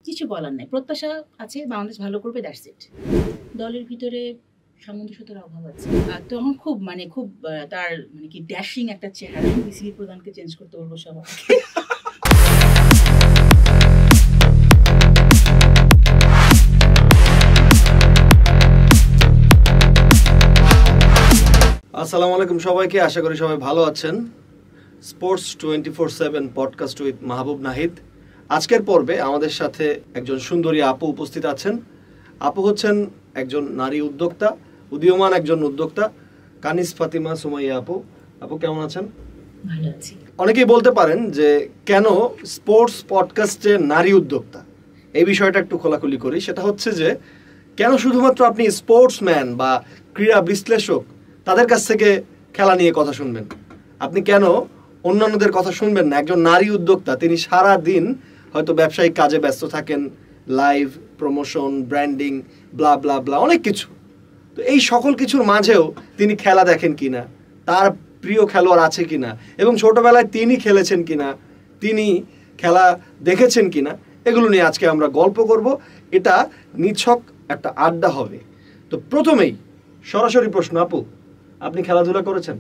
কিছু বলার নাই, প্রত্যাশা আছে বাংলাদেশ ভালো করবে, দ্যাটস ইট। দলের ভিতরে সামঞ্জস্যতার অভাব আছে। তখন খুব তার মানে কি ড্যাশিং একটা চেহারা, বিসিবি প্রধানকে চেঞ্জ করতে বলবো সবাই। আসসালামু আলাইকুম সবাইকে, আশা করি সবাই ভালো আছেন। স্পোর্টস 24/7 পডকাস্ট উইথ মাহবুব নাহিদ। আজকের পর্বে আমাদের সাথে একজন সুন্দরী আপু উপস্থিত আছেন। আপু হচ্ছেন একজন নারী উদ্যোক্তা, উদীয়মান একজন উদ্যোক্তা, কানিস ফাতিমা সুমাইয়া আপু। আপু কেমন আছেন? ভালো আছি। অনেকেই বলতে পারেন যে কেন স্পোর্টস পডকাস্টে নারী উদ্যোক্তা, এই বিষয়টা একটু খোলাখুলি করি। সেটা হচ্ছে যে কেন শুধুমাত্র আপনি স্পোর্টসম্যান বা ক্রীড়া বিশ্লেষক তাদের কাছ থেকে খেলা নিয়ে কথা শুনবেন, আপনি কেন অন্যান্যদের কথা শুনবেন না? একজন নারী উদ্যোক্তা, তিনি সারা দিন হয়তো ব্যবসায়িক কাজে ব্যস্ত থাকেন, লাইভ প্রমোশন, ব্র্যান্ডিং, ব্লা ব্লা ব্লা, অনেক কিছু। তো এই সকল কিছুর মাঝেও তিনি খেলা দেখেন কিনা, তার প্রিয় খেলোয়াড় আছে কিনা, এবং ছোটবেলায় তিনি খেলেছেন কিনা, তিনি খেলা দেখেছেন কিনা, এগুলো নিয়ে আজকে আমরা গল্প করব। এটা নিছক একটা আড্ডা হবে। তো প্রথমেই সরাসরি প্রশ্ন, আপু আপনি খেলাধুলা করেছেন?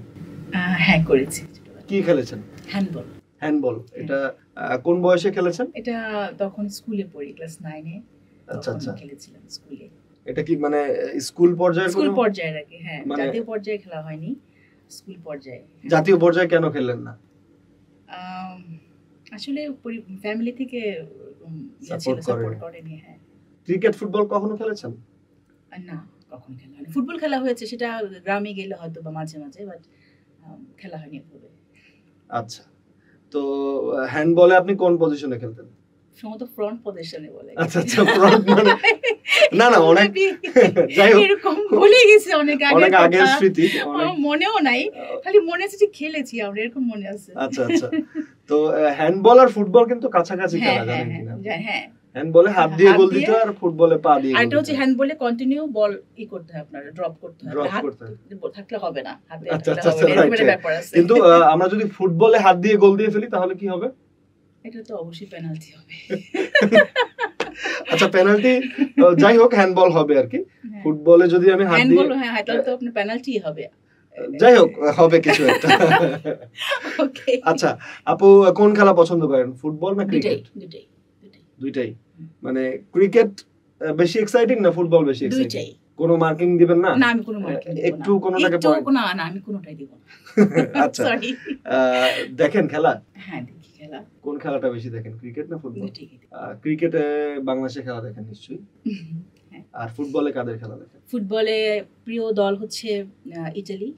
হ্যাঁ, করেছি। কি খেলেছেন? হ্যান্ডবল। হ্যান্ডবল। এটা কোন বয়সে খেলেছেন? এটা তখন স্কুলে পড়ি, ক্লাস 9 এ। আচ্ছা আচ্ছা, খেলেছিলাম স্কুলে। এটা কি মানে স্কুল পর্যায়ে? স্কুল পর্যায়ে আগে, হ্যাঁ। মানে জাতীয় পর্যায়ে খেলা হয়নি, স্কুল পর্যায়ে। জাতীয় পর্যায়ে কেন খেললেন না? আসলে ফ্যামিলি থেকে সাপোর্ট করেনি। হ্যাঁ। ক্রিকেট, ফুটবল কখনো খেলেছেন? না, কখনো খেলা হয়নি। ফুটবল খেলা হয়েছে, সেটা গ্রামে গেলে হয়তো বা মাঝে মাঝে, বাট খেলা হয়নি এভাবে। আচ্ছা, তো হ্যান্ডবলে আপনি কোন পজিশনে খেলতেন? সম্ভবত ফ্রন্ট পজিশনে বলে। আচ্ছা আচ্ছা, ফ্রন্ট মানে না না, অনেক যাই হোক, এরকম ভুলে গেছি, অনেক আগের স্মৃতি, মনেও নাই, খালি মনে আছে যে খেলেছি আমরা, এরকম মনে আছে। আচ্ছা আচ্ছা, তো হ্যান্ডবল আর ফুটবল কিন্তু কাছাকাছি খেলা, জানেন কিনা? হ্যাঁ, হ্যান্ডবলে হাত দিয়ে গোল দিতে হয় আর ফুটবলে পা দিয়ে। আর এটা হচ্ছে হ্যান্ডবলে কন্টিনিউ বল করতে হয়, আপনারা ড্রপ করতে হয়, ড্রপ হাত করতে হয়, থাকলে হবে না, হাতে আচ্ছা থাকলে আচ্ছা, হবে না, এরকম ব্যাপার আছে। কিন্তু আমরা যদি ফুটবলে হাত দিয়ে গোল দিয়ে ফেলি তাহলে কি হবে? এটা তো অবশ্যই পেনাল্টি হবে। আচ্ছা, পেনাল্টি, যাই হোক, হ্যান্ডবল হবে আর কি। ফুটবলে যদি আমি হাত দিয়ে, হ্যাঁ, তাহলে তো আপনার পেনাল্টি হবে। যাই হোক, হবে কিছু একটা। ওকে। আচ্ছা আপু, কোন খেলা পছন্দ করেন, ফুটবল না ক্রিকেট? দুইটাই। মানে ক্রিকেট বেশি এক্সাইটিং না ফুটবল বেশি এক্সাইটিং? দুইটাই। কোনো মার্কিং দিবেন না? না, আমি কোনো মার্কিং দিব না। একটু কোনোটাকে পয়েন্ট? না, আমি কোনোটাই দিব না। আচ্ছা, সরি। দেখেন খেলা? হ্যাঁ, দেখি খেলা। কোন খেলাটা বেশি দেখেন, ক্রিকেট না ফুটবল? ক্রিকেটে বাংলাদেশে খেলা দেখেন নিশ্চয়ই। আর ফুটবলে কাদের খেলা দেখেন? ফুটবলে প্রিয় দল হচ্ছে ইতালি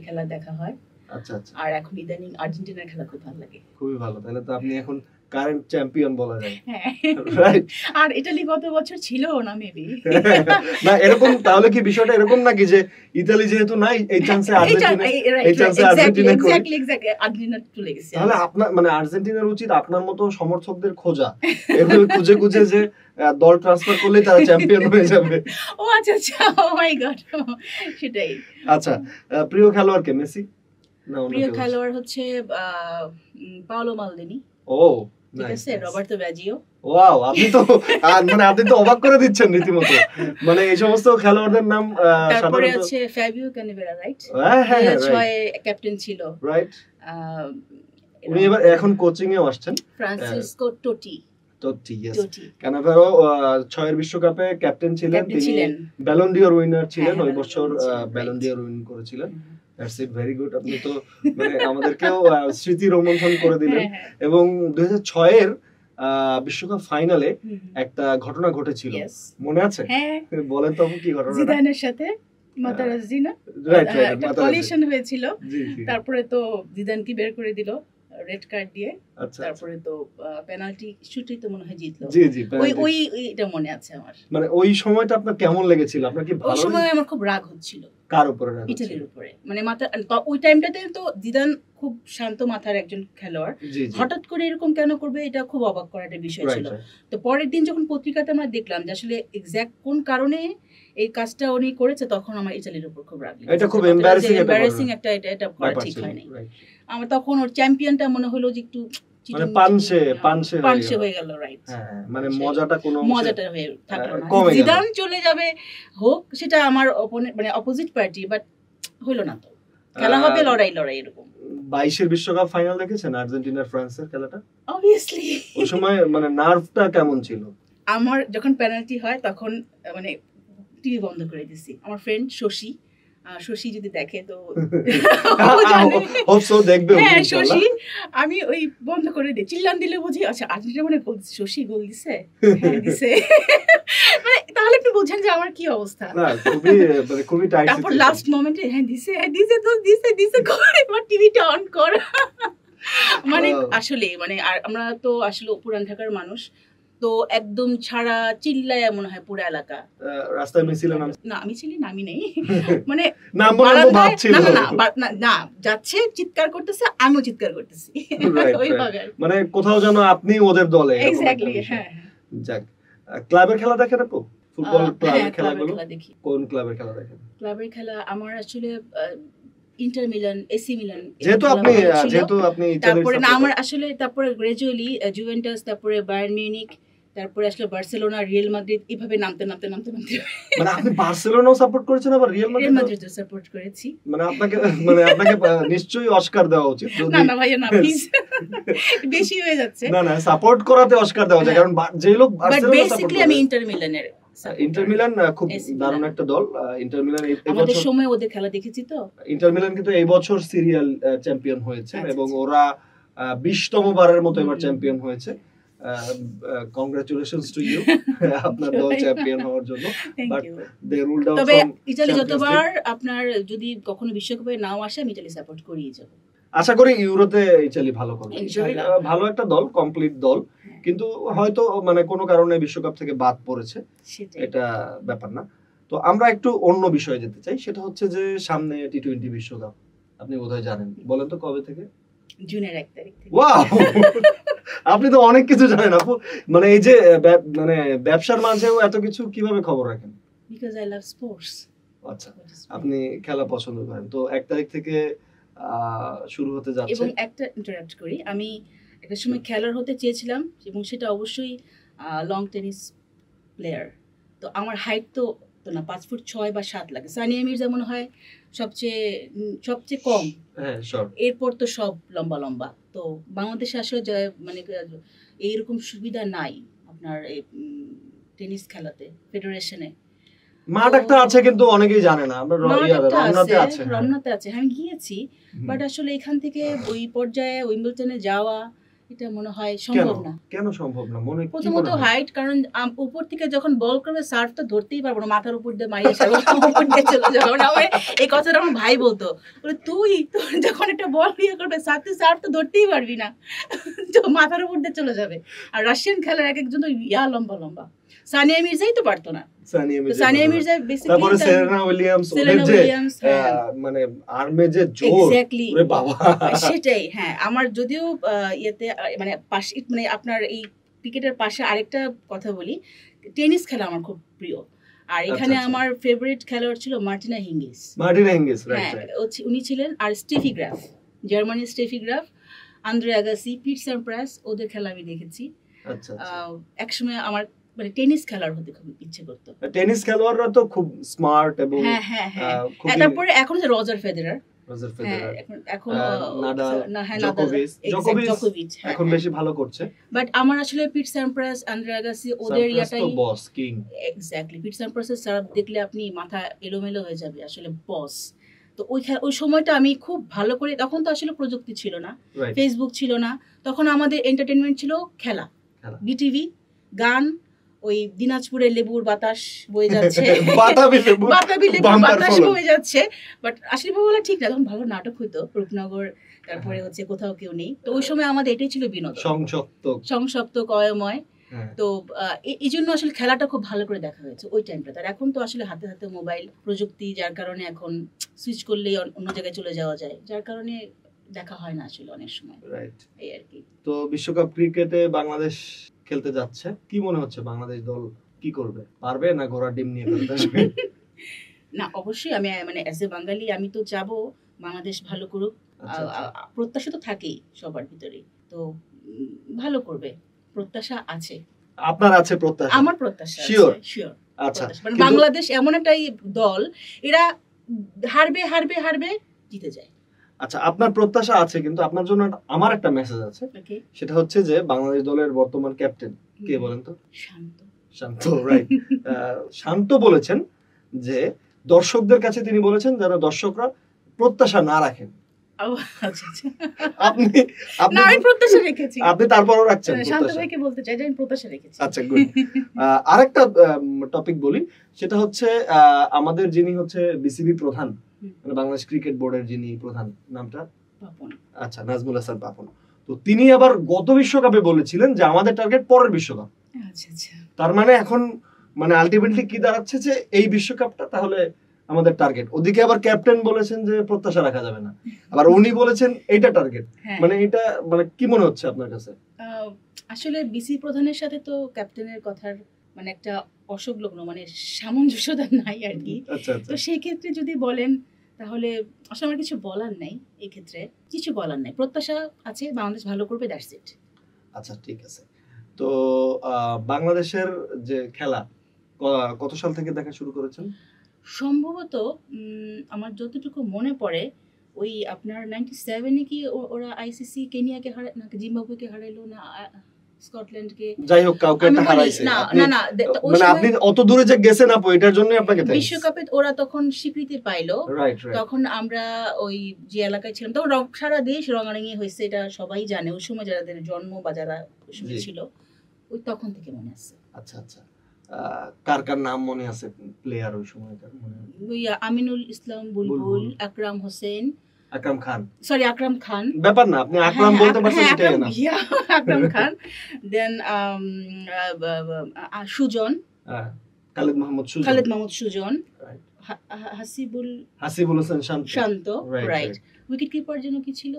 খেলা দেখা হয়। আচ্ছা আচ্ছা। আর এখন ইদানিং আর্জেন্টিনার খেলা খুব ভালো লাগে। খুবই ভালো, তাহলে তো আপনি এখন কারেন্ট চ্যাম্পিয়ন বলা যায়। হ্যাঁ, রাইট। আর ইতালি গত বছর ছিল না মেবি। না, এরকম তাহলে কি বিষয়টা এরকম নাকি যে ইতালি যেহেতু নাই, এই চান্সে আর্জেন্টিনা, এক্স্যাক্টলি আর্জেন্টিনা চলে গেছে। তাহলে আপনার মানে আর্জেন্টিনার উচিত আপনার মতো সমর্থকদের খোঁজা, এভাবে খুঁজে খুঁজে যে দল ট্রান্সফার করলে তারা চ্যাম্পিয়ন হয়ে যাবে। ও আচ্ছা আচ্ছা, ও মাই গড, সেটাই। আচ্ছা, প্রিয় খেলোয়াড় কে, মেসি না? প্রিয় খেলোয়াড় হচ্ছে পাওলো মালদিনি। ও ঠিক আছে, রবার্তো ব্যাজিও। ওয়াও, আপনি তো মানে আপনি তো অবাক করে দিচ্ছেন রীতিমতো। মানে এই সমস্ত খেলোয়াড়দের নাম তারপরে আছে ফ্যাবিও ক্যানিভেরা, রাইট? হ্যাঁ, 6 ক্যাপ্টেন ছিল, রাইট। উনি এবার এখন কোচিং এও আসছেন। ফ্রান্সিসকো টোটি। ক্যানাভেরো 6 এর বিশ্বকাপে ক্যাপ্টেন ছিলেন, তিনি ব্যালন ডিওর উইনার ছিলেন, ওই বছর ব্যালন ডিওর উইন করেছিলেন। That's it, very good. আপনি তো মানে আমাদেরকেও স্মৃতি রোমন্থন করে দিলেন। এবং 2006 এর বিশ্বকাপ ফাইনালে একটা ঘটনা ঘটেছিল, মনে আছে? বলেন তো কি ঘটনা? জিদানের সাথে মাতারাজ্জি, না? একটা কলিশন হয়েছিল, তারপরে তো জিদানকে বের করে দিল রেড কার্ড দিয়ে। তারপরে তো পেনাল্টি শুটেই তো মনে হয় জিতলো। ওই এটা মনে আছে আমার। মানে ওই সময়টা আপনার কেমন লেগেছিল? আপনার কি ভালো? ওই সময় আমার খুব রাগ হচ্ছিল। কার উপরে রাগ? ইতালির উপরে। মানে ওই টাইমটাতে তো জিদান খুব শান্ত মাথার একজন খেলোয়াড়, হঠাৎ করে এরকম কেন করবে, এটা খুব অবাক করার একটা বিষয় ছিল। তো পরের দিন যখন পত্রিকাতে আমরা দেখলাম যে আসলে এক্স্যাক্ট কোন কারণে এই কাজটা উনি করেছে, তখন আমার ইতালির উপর খুব রাগ লেগেছে। এটা খুব এম্বারাসিং একটা এটা করা ঠিক হয় নাই। আমার তখন ওর চ্যাম্পিয়নটা মনে হলো যে একটু মানে পানসে পানসে হয়ে গেল, রাইট। হ্যাঁ, মানে মজাটা হয়ে থাকলো না। কমে গেল। জিদান চলে যাবে হোক, সেটা আমার মানে অপোজিট পার্টি, বাট হলো না তো। খেলা হবে লড়াই এরকম। 22 বিশ্বকাপ ফাইনাল দেখেছেন আর্জেন্টিনার ফ্রান্সের খেলাটা? অবভিয়াসলি। ওই সময় মানে নার্ভটা কেমন ছিল? আমার যখন পেনাল্টি হয় তখন মানে টিভি বন্ধ করে দিছি। আমার ফ্রেন্ড শশী যদি দেখে তো দেখবে। হ্যাঁ, শশী, আমি ওই বন্ধ করে দিই, চিল্লান দিলে বুঝি আচ্ছা আর্জেন্টিনা মানে শশী গোল দিছে, হ্যাঁ দিছে। মানে তাহলে একটু বুঝেন যে আমার কি অবস্থা। না, খুবই টাইট। তারপর লাস্ট মোমেন্টে হ্যাঁ দিছে করে এবার টিভিটা অন কর। মানে আসলে মানে আর আমরা তো আসলে পুরান ঢাকার মানুষ, তো একদম ছাড়া চিল্লায় মনে হয় পুরো এলাকা। রাস্তায় মিছিল না, আমি ছিলি না, আমি নেই, মানে না যাচ্ছে চিৎকার করতেছে, আমিও চিৎকার করতেছি ওইভাবে। মানে কোথাও যেন আপনি ওদের দলে। এক্স্যাক্টলি। হ্যাঁ, যাক, ক্লাবের খেলা দেখেন আপু? ফুটবল ক্লাবের খেলাগুলো? দেখি। কোন ক্লাবের খেলা দেখেন? ক্লাবের খেলা আমার আসলে ইন্টার মিলান, এসি মিলান, যেহেতু আপনি তারপরে না আমার আসলে তারপরে গ্রাজুয়ালি জুভেন্টাস, তারপরে বায়ার্ন মিউনিখ, তারপরে আসলে বার্সেলোনা, রিয়াল মাদ্রিদ, এইভাবে নামতে মানে আপনি বার্সেলোনাও সাপোর্ট করেছেন, আবার রিয়াল মাদ্রিদও সাপোর্ট করেছি। মানে আপনাকে নিশ্চয়ই অস্কার দেওয়া উচিত। না ভাইয়া, না প্লিজ, বেশি হয়ে যাচ্ছে। না সাপোর্ট করাতে অস্কার দেওয়া যায়, কারণ যে লোক বার্সেলোনা সাপোর্ট করে। আমি ইন্টার মিলানের ইন্টার মিলান খুব দারুণ একটা দল। ইন্টার মিলান আমাদের সময় ওদের খেলা দেখেছি তো। ইন্টার মিলান কিন্তু এই বছর সিরিয়াল চ্যাম্পিয়ন হয়েছে এবং ওরা 20তম বারের মতো এবার চ্যাম্পিয়ন হয়েছে। কংগ্রাচুলেশনস টু ইউ আপনার দল চ্যাম্পিয়ন হওয়ার জন্য। But they ruled out. তবে ইতালি যতবার আপনার যদি কখনো বিশ্বকাপে নাও আসে, আমি ইতালি সাপোর্ট করিয়ে যাব। আশা করি ইউরোতে ইতালি ভালো করবে। ভালো একটা দল, কমপ্লিট দল, কিন্তু হয়তো মানে কোনো কারণে বিশ্বকাপ থেকে বাদ পড়েছে, এটা ব্যাপার না। তো আমরা একটু অন্য বিষয়ে যেতে চাই, সেটা হচ্ছে যে সামনে টি-20 বিশ্বকাপ, আপনি বোধহয় জানেন। বলেন তো কবে থেকে? জুনের 1 তারিখ থেকে। ওয়াও, আপনি তো অনেক কিছু জানেন আপু। মানে এই যে মানে ব্যবসার মাঝেও এত কিছু কিভাবে খবর রাখেন? Because I love sports. আচ্ছা, আপনি খেলা পছন্দ করেন। তো 1 তারিখ থেকে শুরু হতে যাচ্ছে। এবং একটা ইন্টারাপ্ট করি, আমি একটা সময় খেলার হতে চেয়েছিলাম এবং সেটা অবশ্যই লং টেনিস প্লেয়ার। তো আমার হাইট তো না 5 ফুট 6 বা 7 লাগে। সানিয়া মির্জা মনে হয় সবচেয়ে কম, হ্যাঁ শর্ট। এরপর তো সব লম্বা লম্বা। তো বাংলাদেশে আসলে মানে এইরকম সুবিধা নাই আপনার এই টেনিস খেলাতে, ফেডারেশনে। মাঠ একটা আছে কিন্তু অনেকেই জানে না। আমরা রমনাতে আছে, আমি গিয়েছি, বাট আসলে এখান থেকে ওই পর্যায়ে উইম্বলটনে যাওয়া এটা মনে হয় সম্ভব না। কেন সম্ভব না? প্রথমত হাইট, কারণ উপর থেকে যখন বল করবে সার্ভ তো ধরতেই পারবো না, মাথার উপর দিয়ে মারিয়ে উপর দিয়ে চলে যাবে। আমার এই কথাটা আমার ভাই বলতো, বলে তুই যখন একটা বল ইয়ে করবে সার্ভ তো ধরতেই পারবি না, তো মাথার উপর দিয়ে চলে যাবে। আর রাশিয়ান খেলার এক একজন তো লম্বা লম্বা, সানিয়া মির্জাই তো পারতো না। সানিয়া মির্জা বেসিক্যালি, তারপরে সেরেনা উইলিয়ামস, মানে আর্মে যে জোর, ওরে বাবা, সেটাই। হ্যাঁ, আমার যদিও ইয়েতে মানে পাশে মানে আপনার এই ক্রিকেটের পাশে আরেকটা কথা বলি, টেনিস খেলা আমার খুব প্রিয়। আর এখানে আমার ফেভারিট খেলোয়াড় ছিল মার্টিনা হিঙ্গিস, রাইট। উনি ছিলেন। আর স্টেফি গ্রাফ, জার্মানির স্টেফি গ্রাফ, আন্দ্রে আগাসি, পিট স্যাম্প্রাস, ওদের খেলা আমি দেখেছি। একসময় আমার মানে টেনিস খেলার হতে খুব ইচ্ছে করতো। টেনিস খেলোয়াড়রা তো খুব স্মার্ট এবং তারপরে এখন যে রজার ফেদেরার, এখন এখন বেশি ভালো করছে। বাট আমার আসলে পিট স্যাম্প্রাস, আন্দ্রে আগাসি, ওদের ইয়াটাই বস, কিং। এক্স্যাক্টলি, পিট স্যাম্প্রাসের সার্ভ দেখলে আপনি মাথা এলোমেলো হয়ে যাবে, আসলে বস। তো ওই সময়টা আমি খুব ভালো করে, তখন তো আসলে প্রযুক্তি ছিল না, ফেসবুক ছিল না, তখন আমাদের এন্টারটেইনমেন্ট ছিল খেলা, বিটিভি, গান, ওই দিনাজপুরে লেবুর বাতাস বয়ে যাচ্ছে, বাতাবি লেবুর বাতাস বয়ে যাচ্ছে। বাট আসলে বলা ঠিক না, তখন ভালো নাটক হইতো, রূপনগর, তারপরে হচ্ছে কোথাও কেউ নেই। তো ওই সময় আমাদের এটাই ছিল বিনোদন, সংসপ্তক, অয়ময়। তো এই জন্য আসলে খেলাটা খুব ভালো করে দেখা হয়েছে ওই টাইমটা। আর এখন তো আসলে হাতে হাতে মোবাইল প্রযুক্তি, যার কারণে এখন সুইচ করলেই অন্য জায়গায় চলে যাওয়া যায়, যার কারণে দেখা হয় না আসলে অনেক সময়, রাইট। এই আর কি। তো বিশ্বকাপ ক্রিকেটে বাংলাদেশ খেলতে যাচ্ছে, কি মনে হচ্ছে বাংলাদেশ দল কি করবে? পারবে না ঘোড়ার ডিম নিয়ে খেলতে আসবে? না, অবশ্যই আমি মানে অ্যাজ এ বাঙালি আমি তো যাব বাংলাদেশ ভালো করুক, প্রত্যাশা তো থাকেই সবার ভিতরেই। তো ভালো করবে, প্রত্যাশা আছে। আপনার আছে প্রত্যাশা? আমার প্রত্যাশা শিওর শিওর। আচ্ছা, মানে বাংলাদেশ এমন একটা দল, এরা হারবে হারবে হারবে জিতে যায়। আচ্ছা, আপনার প্রত্যাশা আছে, কিন্তু আপনার জন্য আমার একটা মেসেজ আছে। সেটা হচ্ছে যে বাংলাদেশ দলের বর্তমান ক্যাপ্টেন কে বলেন তো? শান্ত, রাইট। শান্ত বলেছেন যে দর্শকদের কাছে তিনি বলেছেন যারা দর্শকরা প্রত্যাশা না রাখেন। আপনি তারপরও রাখছেন? আচ্ছা, গুড। আরেকটা টপিক বলি, সেটা হচ্ছে আমাদের যিনি হচ্ছে বিসিবি প্রধান, মানে বাংলাদেশ ক্রিকেট বোর্ডের যিনি প্রধান, নামটা? আচ্ছা, নাজমুল হাসান পাপন। তো তিনি আবার গত বিশ্বকাপে বলেছিলেন যে আমাদের টার্গেট পরের বিশ্বকাপ। তার মানে এখন মানে আলটিমেটলি কি দাঁড়াচ্ছে যে এই বিশ্বকাপটা তাহলে আমাদের টার্গেট। ওদিকে আবার ক্যাপ্টেন বলেছেন যে প্রত্যাশা রাখা যাবে না, আবার উনি বলেছেন এইটা টার্গেট। মানে এটা মানে কি মনে হচ্ছে আপনার কাছে? আসলে বিসি প্রধানের সাথে তো ক্যাপ্টেনের কথার মানে একটা অসংলগ্ন মানে সামঞ্জস্যতা নাই আর কি। তো সেই ক্ষেত্রে যদি বলেন তাহলে আসলে আমার কিছু বলার নাই, এই ক্ষেত্রে কিছু বলার নাই। প্রত্যাশা আছে, বাংলাদেশ ভালো করবে, দ্যাটস ইট। আচ্ছা, ঠিক আছে। তো বাংলাদেশের যে খেলা কত সাল থেকে দেখা শুরু করেছেন? সম্ভবত আমার যতটুকু মনে পড়ে ওই আপনার 97-এ কি ওরা আইসিসি কেনিয়াকে হারায় নাকি জিম্বাবুয়েকে হারাইলো না স্কটল্যান্ডকে, যাই হোক কাউকে একটা হারাইছে। না মানে আপনি অত দূরে যে গেছেন আপু, এটার জন্য আপনাকে থ্যাঙ্কস। বিশ্বকাপে ওরা তখন স্বীকৃতি পাইলো, তখন আমরা ওই যে এলাকায় ছিলাম তখন সারা দেশ রঙারঙি হয়েছে, এটা সবাই জানে। ওই সময় যাদের জন্ম বা যারা ওই সময় ছিল, ওই তখন থেকে মনে আছে। আচ্ছা আচ্ছা, কার কার নাম মনে আছে প্লেয়ার ওই সময়কার? মনে ওই আমিনুল ইসলাম বুলবুল, আকরাম হোসেন, আকরাম খান, সরি আকরাম খান, ব্যাপার না, আপনি আকরাম বলতে পারছেন এটাই না। আকরাম খান, দেন সুজন, খালেদ মাহমুদ সুজন, হাসিবুল হোসেন শান্ত, রাইট। উইকেট কিপার যেন কি ছিল?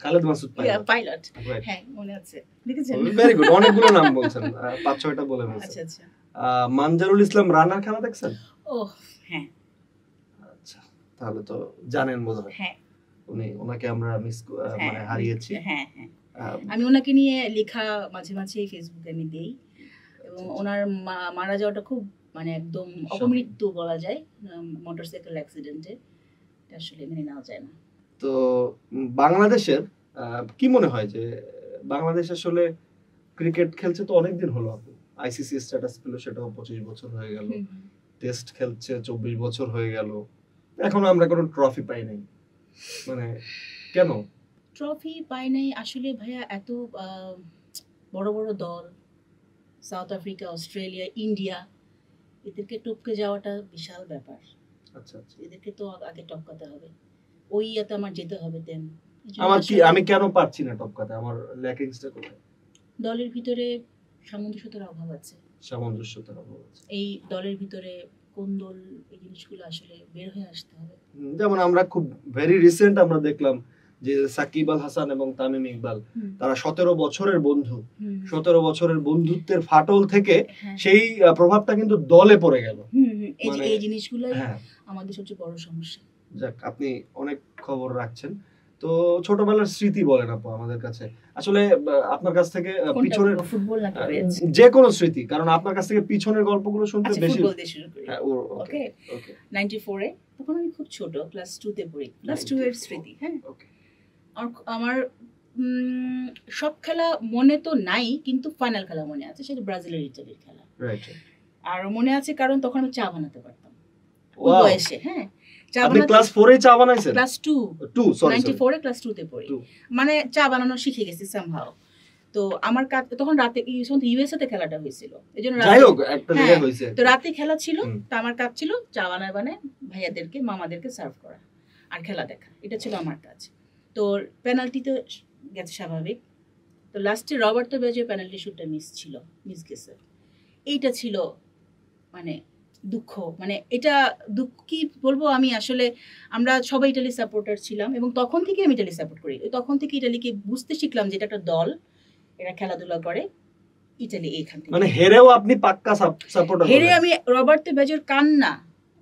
খালেদ মাসুদ পাইলট। হ্যাঁ, মনে আছে, দেখেছেন? ভেরি গুড, অনেকগুলো নাম বলছেন, 5-6টা বলে ফেলছেন। আচ্ছা আচ্ছা। মানজারুল ইসলাম রানার খেলা দেখছেন? হ্যাঁ। আচ্ছা, তাহলে তো জানেন বোধহয়। হ্যাঁ, ওনাকে আমরা মানে হারিয়েছি। হ্যাঁ হ্যাঁ, আমি ওনাকে নিয়ে লেখা মাঝে মাঝে ফেসবুকে আমি দেই, এবং ওনার মারা যাওয়াটা খুব মানে একদম অপমৃত্যু বলা যায়, মোটরসাইকেল অ্যাক্সিডেন্টে। এটা আসলে মেনে নেওয়া যায় না। তো বাংলাদেশের কি মনে হয় যে বাংলাদেশ আসলে ক্রিকেট খেলছে তো অনেকদিন হলো, আইসিসি স্ট্যাটাস পেল সেটাও 25 বছর হয়ে গেল, টেস্ট খেলছে 24 বছর হয়ে গেল, এখনো আমরা কোনো ট্রফি পাই নাই। মানে কেন ট্রফি পাই নাই? আসলে ভাইয়া এত বড় বড় দল, সাউথ আফ্রিকা, অস্ট্রেলিয়া, ইন্ডিয়া, এদেরকে টপকে যাওয়াটা বিশাল ব্যাপার। আচ্ছা আচ্ছা, এদেরকে তো আগে টপকাতে হবে, ওই ইয়াতে আমার যেতে হবে। দেন আমি কেন পারছি না টপকাতে? আমার ল্যাকিংসটা কোথায়? দলের ভিতরে সামঞ্জস্যতার অভাব আছে। এই দলের ভিতরে কোন দল, এই জিনিসগুলো আসলে বের হয়ে আসতে হবে। যেমন আমরা খুব ভেরি রিসেন্ট আমরা দেখলাম যে সাকিব আল হাসান এবং তামিম ইকবাল, তারা 17 বছরের বন্ধু, 17 বছরের বন্ধুত্বের ফাটল থেকে সেই প্রভাবটা কিন্তু দলে পড়ে গেল। এই জিনিসগুলোই আমাদের সবচেয়ে বড় সমস্যা। যাক, আপনি অনেক খবর রাখছেন। তো ছোটবেলার স্মৃতি বলেন আপু আমাদের কাছে, আসলে আপনার কাছ থেকে পিছনের ফুটবল নাকি যে কোনো স্মৃতি, কারণ আপনার কাছ থেকে পিছনের গল্পগুলো শুনতে বেশি। ফুটবল দিয়ে শুরু করি। ওকে, 94-এ তখন আমি খুব ছোট, ক্লাস 2 তে পড়ি। ক্লাস 2 এর স্মৃতি। হ্যাঁ, আমার সব খেলা মনে তো নাই, কিন্তু ফাইনাল খেলা মনে আছে, সেটা ব্রাজিলের ইতালির খেলা। আর মনে আছে কারণ তখন আমি চা বানাতে পারতাম ওই বয়সে। হ্যাঁ, আপনি ক্লাস 4 এ চা বানাইছেন? ক্লাস 2 সরি 94 এ ক্লাস 2 তে পড়ি, মানে চা বানানো শিখে গেছি সামহাউ। তো আমার তখন রাতে ইউএসএ তে খেলাটা হয়েছিল, এজন্য যাই হোক একটা জায়গায় হইছে, তো রাতে খেলা ছিল। তো আমার কাজ ছিল চা বানায় ভাইয়াদেরকে, মামাদেরকে সার্ভ করা আর খেলা দেখা, এটা ছিল আমার কাজ। তো পেনাল্টি তো গেছে স্বাভাবিক। তো লাস্টে রবার্তো বাজিও পেনাল্টি শুটটা মিস গেছে। এইটা ছিল মানে দুঃখ, মানে এটা দুঃখ কি বলবো আমি। আসলে আমরা সবাই ইটালি সাপোর্টার ছিলাম, এবং তখন থেকে আমি ইটালি সাপোর্ট করি। তখন থেকে ইটালিকে বুঝতে শিখলাম যে এটা একটা দল, এরা খেলাধুলা করে। ইটালি এইখান থেকে মানে হেরেও আপনি পাক্কা সাপোর্টার? হেরে আমি রবার্তো বাজিওর কান্না,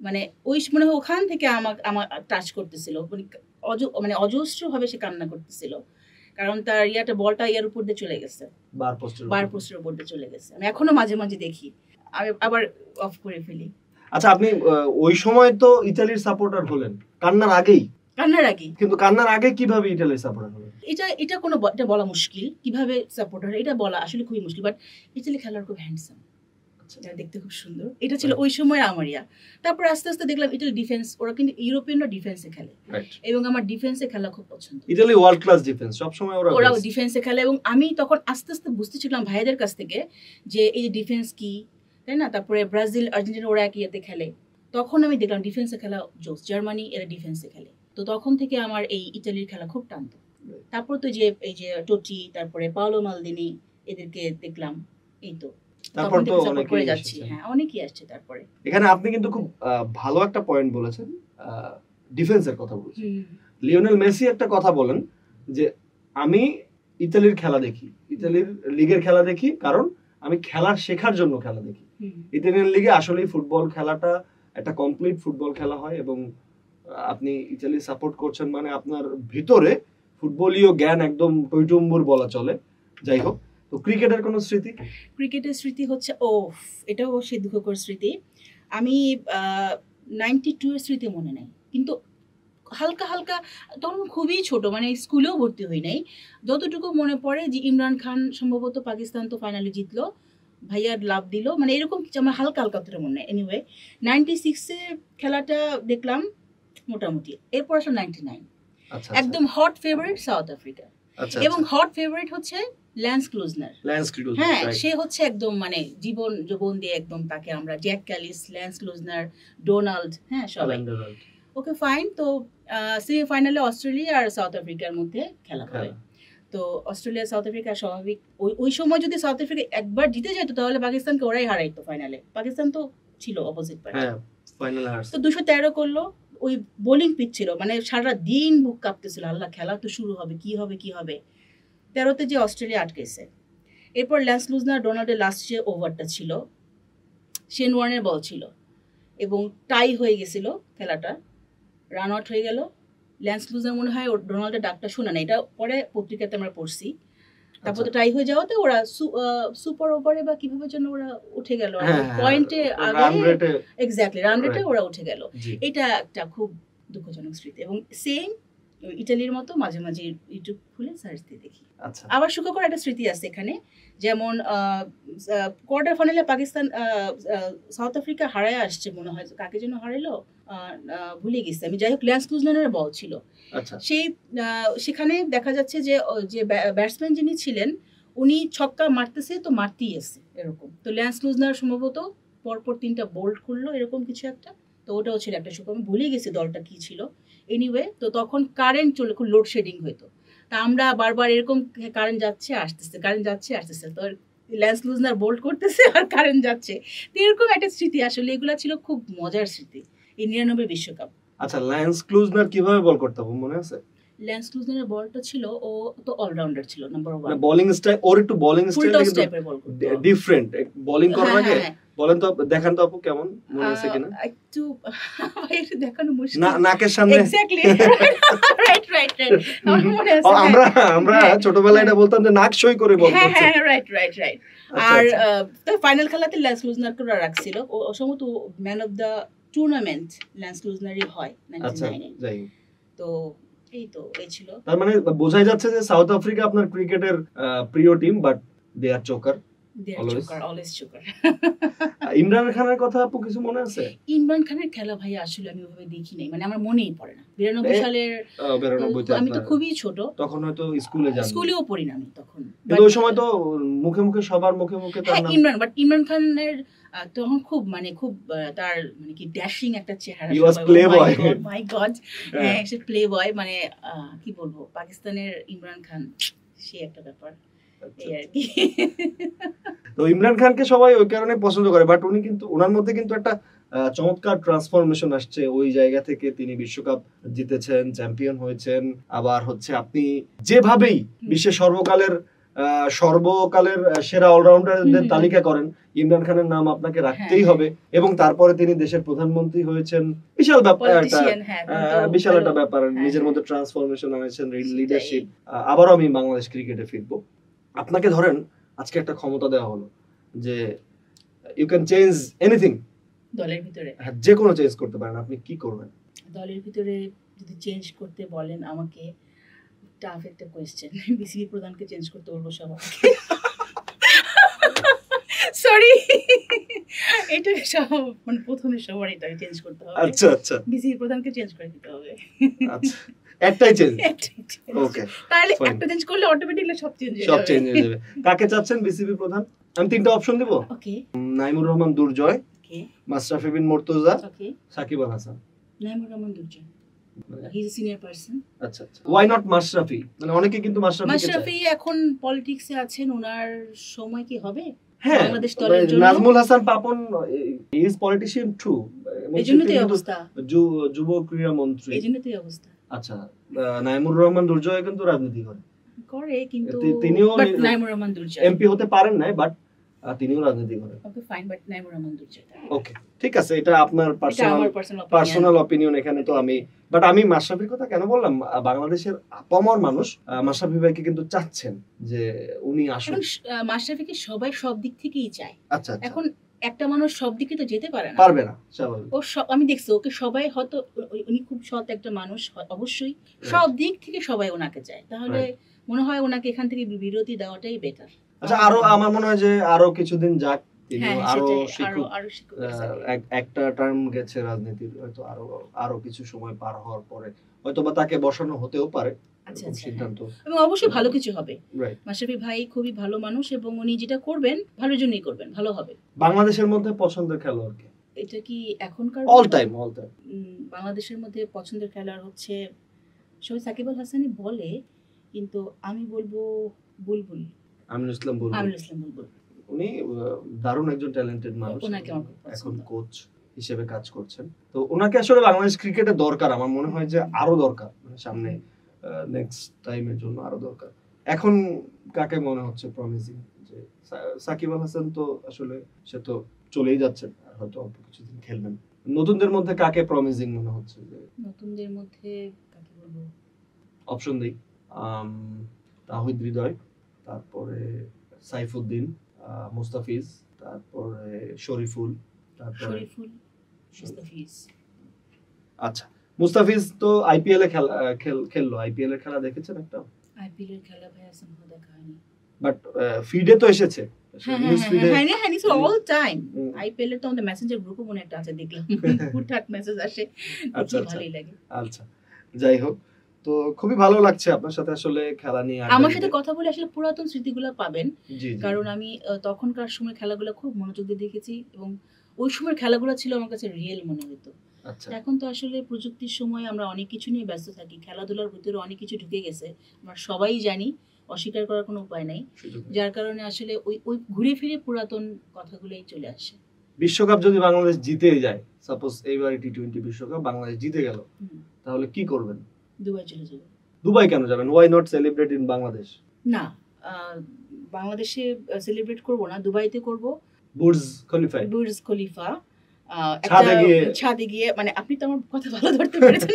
মানে ওই মনে হয় ওখান থেকে আমার টাচ করতেছিল, মানে অজস্র ভাবে সে কান্না করতেছিল। কারণ তার ইয়াটা বলটা ইয়ার উপর দিয়ে চলে গেছে, বার পোস্টের উপর দিয়ে চলে গেছে। আমি এখনো মাঝে মাঝে দেখি, আমি আবার অফ করে ফেলি। আচ্ছা, আপনি ওই সময় তো ইতালির সাপোর্টার হলেন কান্নার আগেই, কিন্তু কান্নার আগে কিভাবে ইতালির সাপোর্টার হলেন? এটা কোনো এটা বলা মুশকিল, কিভাবে সাপোর্টার এটা বলা আসলে খুবই মুশকিল। বাট ইতালি খেলার খুব হ্যান্ডসাম, দেখতে খুব সুন্দর, এটা ছিল ওই সময় আমার ইয়া। তারপর আস্তে আস্তে দেখলাম ইতালি ডিফেন্স, ওরা কিন্তু ইউরোপিয়ানরা ডিফেন্সে খেলে, এবং আমার ডিফেন্সে খেলা খুব পছন্দ। ইতালি ওয়ার্ল্ড ক্লাস ডিফেন্স, সব সময় ওরা ডিফেন্সে খেলে, এবং আমি তখন আস্তে আস্তে বুঝতেছিলাম ভাইদের কাছ থেকে যে এই যে ডিফেন্স কি, তাই না? তারপরে ব্রাজিল, আর্জেন্টিনা ওরা একই ইয়েতে খেলে, তখন আমি দেখলাম ডিফেন্সে খেলা জোস, জার্মানি এরা ডিফেন্সে খেলে। তো তখন থেকে আমার এই ইতালির খেলা খুব টানতো। তারপর তো যে এই যে টোটি, তারপরে পাওলো মালদিনি, এদেরকে দেখলাম, এই তো তারপর তো করে যাচ্ছি। হ্যাঁ, অনেকেই আসছে। তারপরে এখানে আপনি কিন্তু খুব ভালো একটা পয়েন্ট বলেছেন, ডিফেন্সের কথা বলেছেন। লিওনেল মেসি একটা কথা বলেন যে আমি ইতালির খেলা দেখি, ইতালির লিগের খেলা দেখি, কারণ আমি খেলা শেখার জন্য খেলা দেখি। ইতালিয়ান লিগে আসলেই ফুটবল খেলাটা একটা কমপ্লিট ফুটবল খেলা হয়, এবং আপনি ইতালি সাপোর্ট করছেন মানে আপনার ভিতরে ফুটবলীয় জ্ঞান একদম টইটুম্বুর বলা চলে। যাই হোক, তো ক্রিকেটের কোনো স্মৃতি? ক্রিকেটের স্মৃতি হচ্ছে এটাও সে দুঃখকর স্মৃতি। আমি 92 এর স্মৃতি মনে নাই, কিন্তু হালকা হালকা, তখন খুবই ছোট, মানে স্কুলেও ভর্তি হই নাই। যতটুকু মনে পড়ে যে ইমরান খান সম্ভবত পাকিস্তান তো ফাইনালে জিতলো, ভাইয়ার লাভ দিল, মানে এরকম কিছু আমার হালকা হালকা অতটা মনে নেই। এনিওয়ে 96 খেলাটা দেখলাম মোটামুটি, এরপর আসলে 99 একদম হট ফেভারিট সাউথ আফ্রিকা, এবং হট ফেভারিট হচ্ছে ল্যান্স ক্লুজনার। হ্যাঁ, সে হচ্ছে একদম মানে জীবন দিয়ে একদম তাকে আমরা, Jack Kallis, lance Klusener, Donald, হ্যাঁ সবাই। Okay fine. তো সেমিফাইনালে অস্ট্রেলিয়া আর সাউথ আফ্রিকার মধ্যে খেলা হবে। তো অস্ট্রেলিয়া সাউথ আফ্রিকা স্বাভাবিক, ওই সময় যদি সাউথ আফ্রিকা একবার জিতে যেত তাহলে পাকিস্তানকে ওরাই হারাইতো ফাইনালে। পাকিস্তান তো ছিল অপোজিট পার্টি, তো 213 করলো। ওই বোলিং পিচ ছিল, মানে সারা দিন বুক কাঁপতেছিল, আল্লাহ খেলা তো শুরু হবে, কি হবে 13তে যে অস্ট্রেলিয়া আটকেছে। এরপর ল্যান্স ক্লুজনার, ডোনাল্ডের লাস্ট যে ওভারটা ছিল, শেন ওয়ার্নের বল ছিল, এবং টাই হয়ে গেছিল খেলাটা, রান আউট হয়ে গেল। ল্যান্স ক্লুজনার মনে হয় ডোনাল্ডের ডাকটা শোনা না, এটা পরে পত্রিকাতে আমরা পড়ছি। তারপর তো টাই হয়ে যাওয়াতে ওরা সুপার ওভারে বা কিভাবে যেন ওরা উঠে গেল, পয়েন্টে এক্স্যাক্টলি রান রেটে ওরা উঠে গেল। এটা একটা খুব দুঃখজনক স্মৃতি, এবং সেম ইটালির মতো মাঝে মাঝে ইউটিউব খুলে সার্চ দিয়ে দেখি। আবার সুখকর একটা স্মৃতি আছে এখানে, যেমন কোয়ার্টার ফাইনালে পাকিস্তান সাউথ আফ্রিকা হারায় আসছে, মনে হয় কাকে যেন হারাইলো, ভুলে গেছি আমি। যাই হোক, ল্যান্স ক্লুজনারের বল ছিল, সেই সেখানে দেখা যাচ্ছে যে ব্যাটসম্যান যিনি ছিলেন উনি ছক্কা মারতেছে, তো মারতেই আছে এরকম। তো ল্যান্স ক্লুজনার সম্ভবত পরপর 3টা বোল্ড করলো, এরকম কিছু একটা। তো ওটাও ছিল একটা সুখ, আমি ভুলে গেছি দলটা কি ছিল। এনিওয়ে, তো তখন কারেন্ট চলে, খুব লোডশেডিং হইতো, তা আমরা বারবার এরকম কারেন্ট যাচ্ছে আসতেছে, তো ল্যান্স ক্লুজনার বোল্ড করতেছে আর কারেন্ট যাচ্ছে, তো এরকম একটা স্মৃতি। আসলে এগুলা ছিল খুব মজার স্মৃতি এই 99 বিশ্বকাপ। আচ্ছা, ল্যান্স ক্লুজনার কিভাবে বল করতে হবে মনে আছে? ল্যান্স ক্লুজনারের বলটা ছিল, ও তো অলরাউন্ডার ছিল, নাম্বার 1। বোলিং স্টাইল, ওর একটু বোলিং স্টাইল ডিফারেন্ট। বোলিং করার আগে বলেন তো, দেখান তো আপু কেমন মনে আছে কিনা? একটু একটু দেখানো মুশকিল, নাকের সামনে। Exactly, right. আমরা ছোটবেলায় এটা বলতাম যে নাক সই করে বল করছে। হ্যাঁ, রাইট। আর তো ফাইনাল খেলাতে ল্যান্স ক্লুজনারকে রাখছিল, ও সম্ভবত man of the tournament Lance ক্লুজনারই হয় 99-এ। তো এই তো এই ছিল। তার মানে বোঝাই যাচ্ছে যে সাউথ আফ্রিকা আপনার ক্রিকেটের প্রিয় team, but they are choker, always choker. Imran খানের কথা আপু কিছু মনে আছে? ইমরান খানের খেলা ভাই আসলে আমি ওভাবে দেখি নাই, মানে আমার মনেই পড়ে না। 92 সালের, আমি তো খুবই ছোট তখন, হয়তো স্কুলেও পড়ি না আমি তখন। কিন্তু ওই সময় তো মুখে সবার মুখে তার নাম ইমরান খানের তখন খুব তার মানে কি ড্যাশিং একটা চেহারা, মাই গড, হ্যাঁ সে প্লে বয়, মানে কি বলবো, পাকিস্তানের ইমরান খান সে একটা ব্যাপার। তো ইমরান খানকে সবাই ওই কারণে পছন্দ করে, বাট উনি কিন্তু, ওনার মধ্যে কিন্তু একটা চমৎকার ট্রান্সফরমেশন আসছে। ওই জায়গা থেকে তিনি বিশ্বকাপ জিতেছেন, চ্যাম্পিয়ন হয়েছেন, আবার হচ্ছে আপনি যেভাবেই বিশ্বের সর্বকালের সর্বকালের সেরা অলরাউন্ডারদের তালিকা করেন, ইমরান খানের নাম আপনাকে রাখতেই হবে। এবং তারপরে তিনি দেশের প্রধানমন্ত্রী হয়েছেন, বিশাল ব্যাপার, বিশাল একটা ব্যাপার, নিজের মধ্যে ট্রান্সফরমেশন আনেছেন, লিডারশিপ। আবারও আমি বাংলাদেশ ক্রিকেটে ফিরবো। আপনাকে ধরেন আজকে একটা ক্ষমতা দেওয়া হলো যে ইউ ক্যান চেঞ্জ এনিথিং, দলের ভিতরে যে কোনো চেঞ্জ করতে পারেন, আপনি কি করবেন? দলের ভিতরে যদি চেঞ্জ করতে বলেন আমাকে, টাফ একটা কোয়েশ্চেন। বিসিবি প্রধানকে চেঞ্জ করতে বলবো সবাইকে। সরি, এটা সব মানে প্রথমে সবার এটা চেঞ্জ করতে হবে। আচ্ছা আচ্ছা, বিসিবি প্রধানকে চেঞ্জ করে দিতে হবে। আচ্ছা, একটাই চেঞ্জ? ওকে, তাহলে একটা চেঞ্জ করলে অটোমেটিক্যালি সব চেঞ্জ হয়ে যাবে। সব চেঞ্জ হয়ে যাবে। কাকে চাচ্ছেন বিসিবি প্রধান? আমি তিনটা অপশন দিব। Okay. Naimur Rahman Durjoy, okay, Mashrafe Bin Mortaza, okay, Shakib Al Hasan. Naimur Rahman Durjoy, he is a senior person. আচ্ছা আচ্ছা, ওয়াই নট মাশরাফি? মানে অনেকে কিন্তু মাশরাফি এখন পলিটিক্সে আছেন, ওনার সময় কি হবে হ্যাঁ, বাংলাদেশ দলের জন্য? Nazmul Hasan Papon is politician true, এইজন্যই এই অবস্থা, যুব ক্রীড়া মন্ত্রী, এইজন্যই এই অবস্থা। আচ্ছা, নাইমুর রহমান দুর্জয় কিন্তু রাজনীতি করে কিন্তু তিনিও নাইমুর রহমান দুর্জয় এমপি হতে পারেন নাই, বাট তিনিও রাজনীতি করেন। Okay fine, but Naimur Rahman Durjoy. Okay, ঠিক আছে, এটা আপনার পার্সোনাল অপিনিয়ন। এখানে তো আমি মাশরাফির কথা কেন বললাম, বাংলাদেশের আপামর মানুষ মাশরাফি ভাইকে কিন্তু চাচ্ছেন যে উনি আসুন। মাশরাফিকে সবাই সব দিক থেকেই চায়। আচ্ছা, এখন একটা মানুষ সব দিকে তো যেতে পারবে না, স্বাভাবিক। আমি দেখছি ওকে সবাই হয়তো, উনি খুব সৎ একটা মানুষ, অবশ্যই সব দিক থেকে সবাই ওনাকে চায়, তাহলে মনে হয় ওনাকে এখান থেকে বিরতি দেওয়াটাই বেটার। আচ্ছা, আমার মনে হয় যে আরো কিছুদিন যাক, একটা টার্ম গেছে রাজনীতির, হয়তো আরো কিছু সময় পার হওয়ার পরে হয়তো বা তাকে বসানো হতেও পারে সিদ্ধান্ত, এবং অবশ্যই ভালো কিছু হবে। মাশরাফি ভাই খুবই ভালো মানুষ, এবং উনি যেটা করবেন ভালোর জন্যই করবেন, ভালো হবে। বাংলাদেশের মধ্যে পছন্দের খেলোয়াড় কে? এটা কি এখনকার অল টাইম বাংলাদেশের মধ্যে পছন্দের খেলোয়াড় হচ্ছে সবাই সাকিব আল হাসানই বলে, কিন্তু আমি বলবো বুলবুল, আমিনুল ইসলাম বুলবুল। উনি দারুণ একজন ট্যালেন্টেড মানুষ, এখন কোচ হিসেবে কাজ করছেন। তো ওনাকে আসলে বাংলাদেশ ক্রিকেটে দরকার, আমার মনে হয় যে আরো দরকার, মানে সামনে নেক্সট টাইমের জন্য আরো দরকার। এখন কাকে মনে হচ্ছে প্রমিসিং? যে সাকিব আল হাসান তো আসলে সে তো চলেই যাচ্ছেন, আর হয়তো অল্প কিছুদিন খেলবেন। নতুনদের মধ্যে কাকে প্রমিসিং মনে হচ্ছে? যে নতুনদের মধ্যে কাকে বলবো? অপশন দেই, তাহিদ হৃদয়, তারপরে সাইফুদ্দিন, মুস্তাফিজ, তারপরে শরীফুল, মুস্তাফিজ। আচ্ছা, মুস্তাফিজ তো আইপিএল এ খেললো, আইপিএল এর খেলা দেখেছেন? একটা আইপিএল এর খেলা ভাই আসলে দেখা হয়নি, বাট ফিডে তো এসেছে, নিউজ ফিডে। হ্যাঁ, নিউজ অল টাইম আইপিএল এর তো আমাদের মেসেঞ্জার গ্রুপে মনে একটা আছে, দেখলাম হুটহাট মেসেজ আসে, আচ্ছা, ভালোই লাগে। আচ্ছা, যাই হোক, তো খুবই ভালো লাগছে আপনার সাথে আসলে খেলা নিয়ে আমার সাথে কথা বলে। আসলে পুরাতন স্মৃতিগুলো পাবেন, কারণ আমি তখনকার সময় খেলাগুলো খুব মনোযোগ দিয়ে দেখেছি, এবং ওই সময়ের খেলাগুলো ছিল আমার কাছে রিয়েল মনে হতো। এখন তো আসলে প্রযুক্তির সময় আমরা অনেক কিছু নিয়ে ব্যস্ত থাকি, খেলাধুলার ভিতরে অনেক কিছু ঢুকে গেছে, আমরা সবাই জানি, অস্বীকার করার কোনো উপায় নাই, যার কারণে আসলে ওই ঘুরে ফিরে পুরাতন কথাগুলোই চলে আসে। বিশ্বকাপ যদি বাংলাদেশ জিতে যায়, সাপোজ এইবার টি20 বিশ্বকাপ বাংলাদেশ জিতে গেল, তাহলে কি করবেন? দুবাই চলে যাব। দুবাই কেন যাবেন? Why not celebrate in Bangladesh? না, বাংলাদেশে সেলিব্রেট করব না, দুবাইতে করব। বুর্জ খলিফা ছাদে গিয়ে, মানে আপনি তো আমার কথা ভালো ধরতে পেরেছেন,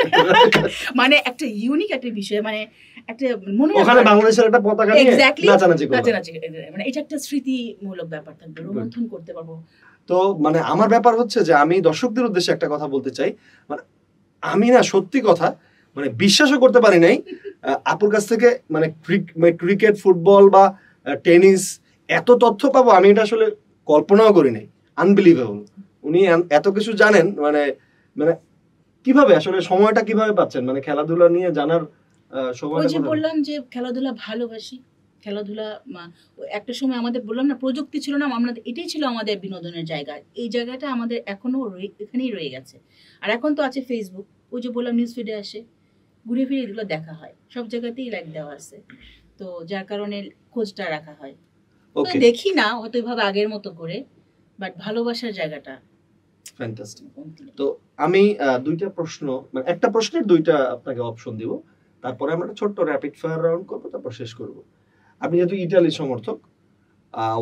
মানে একটা ইউনিক একটা বিষয়, মানে একটা মনে হয় ওখানে বাংলাদেশের একটা পতাকা নিয়ে নাচানাচি, মানে এটা একটা স্মৃতিমূলক ব্যাপার থাকবে, রোমন্থন করতে পারবো। তো মানে আমার ব্যাপার হচ্ছে যে আমি দর্শকদের উদ্দেশ্যে একটা কথা বলতে চাই, মানে আমি না সত্যি কথা মানে বিশ্বাসও করতে পারি নাই আপুর কাছ থেকে, মানে ক্রিকেট, ফুটবল বা টেনিস এত তথ্য পাবো আমি এটা আসলে কল্পনাও করি নাই। আনবিলিভেবল, উনি এত কিছু জানেন, মানে মানে কিভাবে আসলে সময়টা কিভাবে পাচ্ছেন, মানে খেলাধুলা নিয়ে জানার সময়টা? ওই যে বললাম যে খেলাধুলা ভালোবাসি, খেলাধুলা একটা সময় আমাদের বললাম না প্রযুক্তি ছিল না, আমরা এটাই ছিল আমাদের বিনোদনের জায়গা, এই জায়গাটা আমাদের এখনো এখানেই রয়ে গেছে। আর এখন তো আছে ফেসবুক, ওই যে বললাম নিউজ ফিডে আসে, ঘুরে ফিরে এগুলো দেখা হয়, সব জায়গাতেই লাইক দেওয়া আছে, তো যার কারণে খোঁজটা রাখা হয়। দেখি না হয়তো এভাবে আগের মতো করে, বাট ভালোবাসার জায়গাটা ফ্যান্টাস্টিক। তো আমি দুইটা প্রশ্ন, মানে একটা প্রশ্নের দুইটা আপনাকে অপশন দিব, তারপরে আমরা একটা ছোট্ট র্যাপিড ফায়ার রাউন্ড করবো, তারপর শেষ করব। আপনি যেহেতু ইটালির সমর্থক,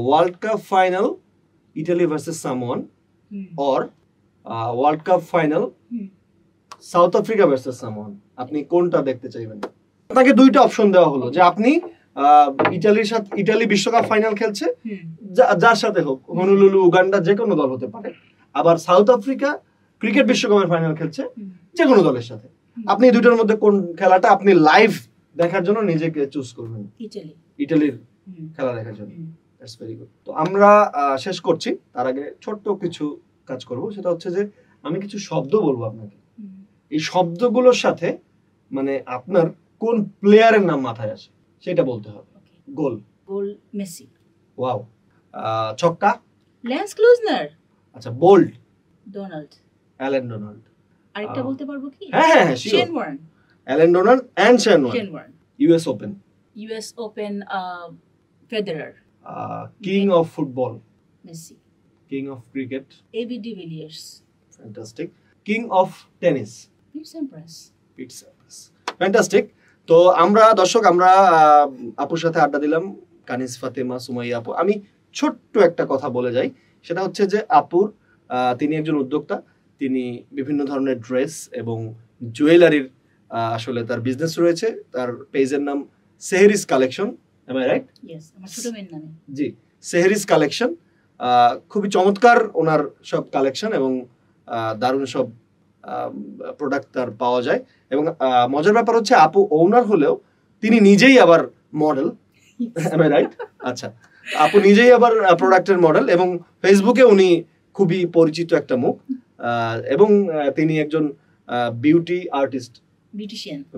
world cup final Italy versus someone or world cup final south Africa versus someone, আপনি কোনটা দেখতে চাইবেন? আপনাকে দুইটা অপশন দেওয়া হলো যে আপনি ইটালি বিশ্বকাপ ফাইনাল খেলছে, যার সাথে হোক, হনুলুলু, উগান্ডা, যে কোনো দল হতে পারে, আবার সাউথ আফ্রিকা ক্রিকেট বিশ্বকাপের ফাইনাল খেলছে যে কোনো দলের সাথে, আপনি দুইটার মধ্যে কোন খেলাটা আপনি লাইভ দেখার জন্য নিজেকে চুজ করবেন? ইটালির খেলা দেখার জন্য। That's very good. তো আমরা শেষ করছি, তার আগে ছোট্ট কিছু কাজ করব, সেটা হচ্ছে যে আমি কিছু শব্দ বলবো আপনাকে, এই শব্দগুলোর সাথে মানে আপনার কোন প্লেয়ারের নাম মাথায় আসে সেটা বলতে হবে। Goal Messi. ওয়াও। ছক্কা ল্যান্স ক্লুজনার। আচ্ছা, বোল্ড অ্যালেন ডোনাল্ড। আরেকটা বলতে পারবো কি? হ্যাঁ, Shane Warne. Allan Donald and Shane Warne. US Open Federer. King of football Messi. King of cricket AB de Villiers. Fantastic. King of tennis Pete Sampras. Fantastic. তো আমরা দর্শক, আমরা আপুর সাথে আড্ডা দিলাম, কানিজ ফাতেমা, সুমাইয়া আপু। আমি ছোট্ট একটা কথা বলে যাই, সেটা হচ্ছে যে আপুর তিনি একজন উদ্যোক্তা, তিনি বিভিন্ন ধরনের ড্রেস এবং জুয়েলারির আসলে তার বিজনেস রয়েছে। তার পেজের নাম Sehris collection, am I right? Yes, আমার ছোট মেয়ের নামে। জি, সেহরিস কালেকশন। খুবই চমৎকার ওনার সব কালেকশন এবং দারুণ সব প্রোডাক্ট তার পাওয়া যায়। এবং মজার ব্যাপার হচ্ছে আপু ওনার হলেও তিনি নিজেই আবার মডেল, এম আই রাইট? আচ্ছা, আপু নিজেই আবার প্রোডাক্টের মডেল এবং ফেসবুকে উনি খুবই পরিচিত একটা মুখ, এবং তিনি একজন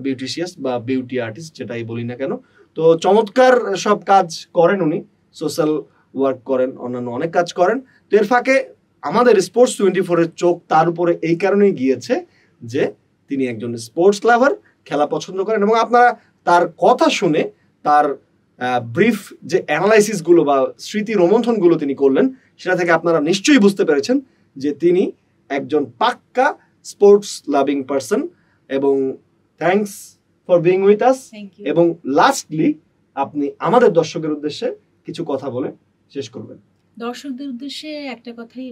বিউটিশিয়াস বা বিউটি আর্টিস্ট, যেটাই বলি না কেন। তো চমৎকার সব কাজ করেন উনি, সোশ্যাল ওয়ার্ক করেন, অন্যান্য অনেক কাজ করেন। তো এর ফাঁকে আমাদের স্পোর্টস 24 এর চোখ তার উপরে এই কারণেই গিয়েছে যে তিনি একজন স্পোর্টস লাভার, খেলা পছন্দ করেন, এবং আপনারা তার কথা শুনে তার ব্রিফ যে অ্যানালাইসিস গুলো বা স্মৃতি রোমন্থন গুলো তিনি করলেন, সেটা থেকে আপনারা নিশ্চয়ই বুঝতে পেরেছেন যে তিনি একজন পাক্কা স্পোর্টস লাভিং পারসন। এবং thanks for being with us. এবং লাস্টলি আপনি আমাদের দর্শকের উদ্দেশ্যে কিছু কথা বলে শেষ করবেন। দর্শকদের উদ্দেশ্যে একটা কথাই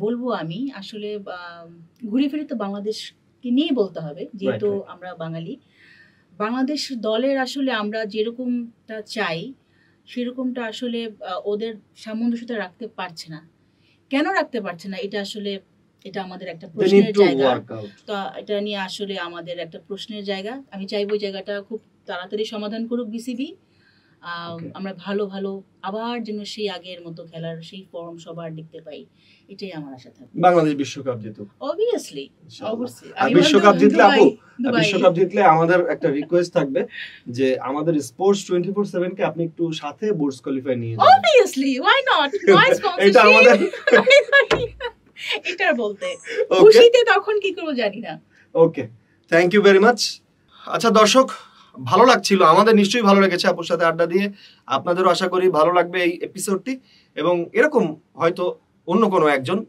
বলবো আমি, আসলে ঘুরে ফিরে তো বাংলাদেশকে নিয়ে বলতে হবে, যেহেতু আমরা বাঙালি। বাংলাদেশ দলের আসলে আমরা যেরকমটা চাই সেরকমটা আসলে ওদের সামঞ্জস্যতা রাখতে পারছে না। কেন রাখতে পারছে না, এটা আমাদের একটা প্রশ্নের জায়গা। তো এটা নিয়ে আসলে আমাদের একটা প্রশ্নের জায়গা। আমি চাইবো জায়গাটা খুব তাড়াতাড়ি সমাধান করুক বিসিবি। আমরা ভালো আবার যেন সেই আগের মতো খেলার সেই ফর্ম সবার দেখতে পাই, এটাই আমার আশা থাকে। বাংলাদেশ বিশ্বকাপ জিতুক, অবভিয়াসলি। আর বিশ্বকাপ জিতলে আমাদের একটা রিকোয়েস্ট থাকবে যে আমাদের স্পোর্টস 24/7 কে আপনি একটু সাথে বুটস কোয়ালিফাই নিয়ে যাবেন। Obviously, why not? My sponsorship. এটা আমাদের এটা বলতে খুশিতে তখন কি করব জানি না। ওকে, থ্যাংক ইউ ভেরি মাচ। আচ্ছা দর্শক, ভালো লাগছিল, আমাদের নিশ্চয়ই ভালো লেগেছে আপুর সাথে আড্ডা দিয়ে। আপনাদেরও আশা করি ভালো লাগবে এই এপিসোডটি, এবং এরকম হয়তো অন্য কোনো একজন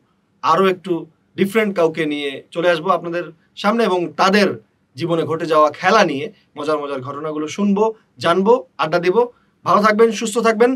আরো একটু ডিফারেন্ট কাউকে নিয়ে চলে আসবো আপনাদের সামনে, এবং তাদের জীবনে ঘটে যাওয়া খেলা নিয়ে মজার ঘটনাগুলো শুনবো, জানবো, আড্ডা দিব। ভালো থাকবেন, সুস্থ থাকবেন।